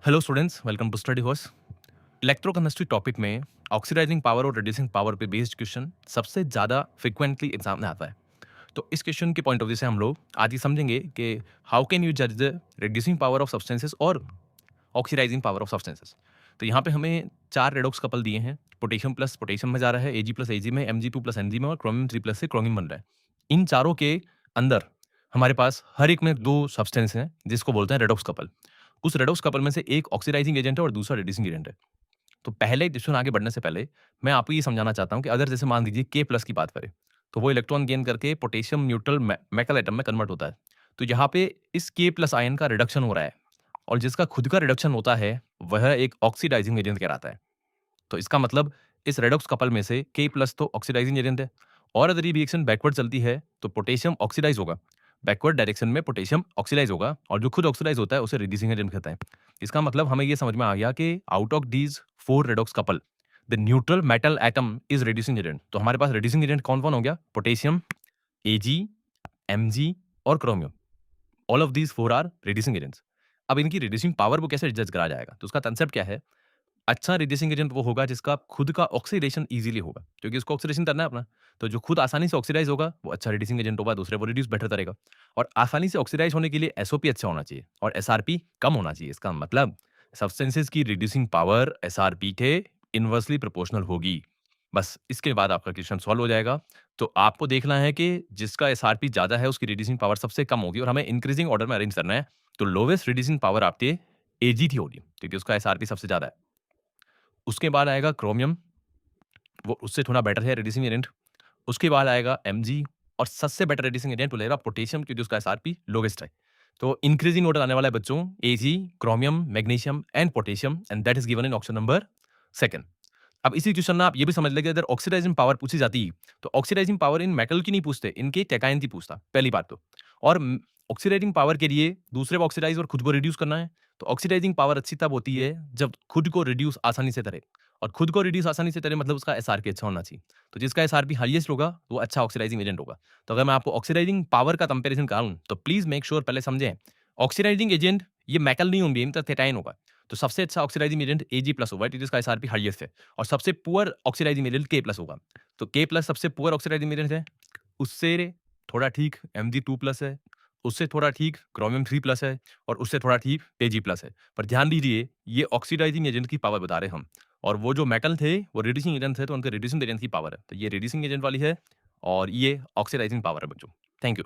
Hello students, welcome to Study Horse. Electrochemistry topic में oxidising power और reducing power पे based question सबसे ज़्यादा फ्रिक्वेंटली एग्जाम में आता है। तो इस क्वेश्चन के पॉइंट ऑफ व्यू से हम लोग आज ये समझेंगे कि हाउ कैन यू जज the reducing power of substances और ऑक्सीडाइजिंग पावर ऑफ सब्सटेंसेस। तो यहाँ पे हमें 4 रेडॉक्स कपल दिए हैं। पोटेशियम प्लस पोटेशियम में जा रहा है, एजी प्लस एजी में, एमजी2 प्लस एनजी में और क्रोमियम 3 प्लस से क्रोमियम बन रहा है। इन चारों के अंदर हमारे पास हर एक में 2 सब्सटेंस हैं जिसको बोलते हैं रेडॉक्स कपल। उस रेडॉक्स कपल में से एक ऑक्सीडाइजिंग एजेंट है और दूसरा रिड्यूसिंग एजेंट है। तो पहले क्वेश्चन आगे बढ़ने से पहले मैं आपको ये समझाना चाहता हूँ कि अगर जैसे मान लीजिए के प्लस की बात करें, तो वो इलेक्ट्रॉन गेन करके पोटेशियम न्यूट्रल मेटल एटम में कन्वर्ट होता है। तो यहाँ पे इस के प्लस आयन का रिडक्शन हो रहा है और जिसका खुद का रिडक्शन होता है वह एक ऑक्सीडाइजिंग एजेंट कहलाता है। तो इसका मतलब इस रेडॉक्स कपल में से के प्लस तो ऑक्सीडाइजिंग एजेंट है और अगर ये रिएक्शन बैकवर्ड चलती है तो पोटेशियम ऑक्सीडाइज होगा। बैकवर्ड डायरेक्शन में पोटेशियम ऑक्सीडाइज होगा और जो खुद ऑक्सीडाइज होता है उसे रिड्यूसिंग एजेंट कहते हैं। इसका मतलब हमें ये समझ में आ गया कि out of these 4 redox couple the neutral metal atom is reducing agent. तो हमारे पास रिड्यूसिंग एजेंट कौन कौन हो गया? पोटेशियम, एजी, एमजी और chromium. All of these 4 are reducing agents. अब इनकी रिड्यूसिंग पावर को कैसे जज करा जाएगा? तो उसका कंसेप्ट क्या है? अच्छा रिड्यूसिंग एजेंट वो होगा जिसका खुद का ऑक्सीडेशन ईजिली होगा, क्योंकि उसको ऑक्सीडेशन करना है अपना। तो जो खुद आसानी से ऑक्सीडाइज होगा वो अच्छा रिड्यूसिंग एजेंट होगा, दूसरे वो रिड्यूस बेटर करेगा। और आसानी से ऑक्सीडाइज होने के लिए एसओपी अच्छा होना चाहिए और एसआरपी कम होना चाहिए। इसका मतलब सब्सटेंसेस की रिड्यूसिंग पावर एसआरपी के इनवर्सली प्रोपोर्शनल होगी। बस इसके बाद आपका क्वेश्चन सॉल्व हो जाएगा। तो आपको देखना है कि जिसका एसआरपी ज्यादा है उसकी रिड्यूसिंग पावर सबसे कम होगी और हमें इंक्रीजिंग ऑर्डर में अरेंज करना है। तो लोवेस्ट रिड्यूसिंग पावर आपके एजी थी होगी, क्योंकि उसका एसआरपी सबसे ज्यादा है। उसके बाद आएगा क्रोमियम, वो उससे थोड़ा बेटर है रिड्यूसिंग एजेंट। उसके बाद आएगा एमजी और सबसे बेटर रिड्यूसिंग एजेंट बोलेगा पोटेशियम, क्योंकि उसका एसआरपी लोवेस्ट है। तो इंक्रीजिंग ऑर्डर आने वाला है बच्चों, AG, chromium, magnesium and potassium, and that is given in option number second. अब इसी क्वेश्चन में आप ये भी समझ लेंगे, अगर ऑक्सीडाइजिंग पावर पूछी जाती तो ऑक्सीडाइजिंग पावर इन मेटल की नहीं पूछते, इनके टेकायन की पूछता पहली बात तो। और ऑक्सीडाइजिंग पावर के लिए दूसरे को ऑक्सीडाइज और खुद को रिड्यूस करना है। तो ऑक्सीडाइजिंग पावर अच्छी तब होती है जब खुद को रिड्यूस आसानी से करे, और खुद को रिड्यूस आसानी से करे मतलब उसका एसआरपी अच्छा होना चाहिए। तो जिसका एसआरपी हाईएस्ट होगा वो अच्छा ऑक्सीडाइजिंग एजेंट होगा। तो अगर मैं आपको ऑक्सीडाइजिंग पावर का कंपैरिजन कराऊं तो प्लीज मेक श्योर पहले समझें, ऑक्सीडाइजिंग एजेंट ये मेटल नहीं होंगे, इनका थेटाइन होगा। तो सबसे अच्छा ऑक्सीडाइजिंग एजेंट एजी प्लस होगा, जिसका एसआरपी हाईएस्ट है, और सबसे पुअर ऑक्सीडाइजिंग एजेंट के प्लस होगा। तो के प्लस सबसे पुअर ऑक्सीडाइजिंग एजेंट है, उससे थोड़ा ठीक एमजी2 प्लस है, उससे थोड़ा ठीक क्रोमियम 3 प्लस है और उससे थोड़ा ठीक एजी प्लस है। पर ध्यान दीजिए ये ऑक्सीडाइजिंग एजेंट की पावर बता रहे हैं हम, और वो जो मेटल थे वो रिड्यूसिंग एजेंट थे, तो उनके रिड्यूसिंग एजेंट की पावर है। तो ये रिड्यूसिंग एजेंट वाली है और ये ऑक्सीडाइजिंग पावर है बच्चों। Thank you.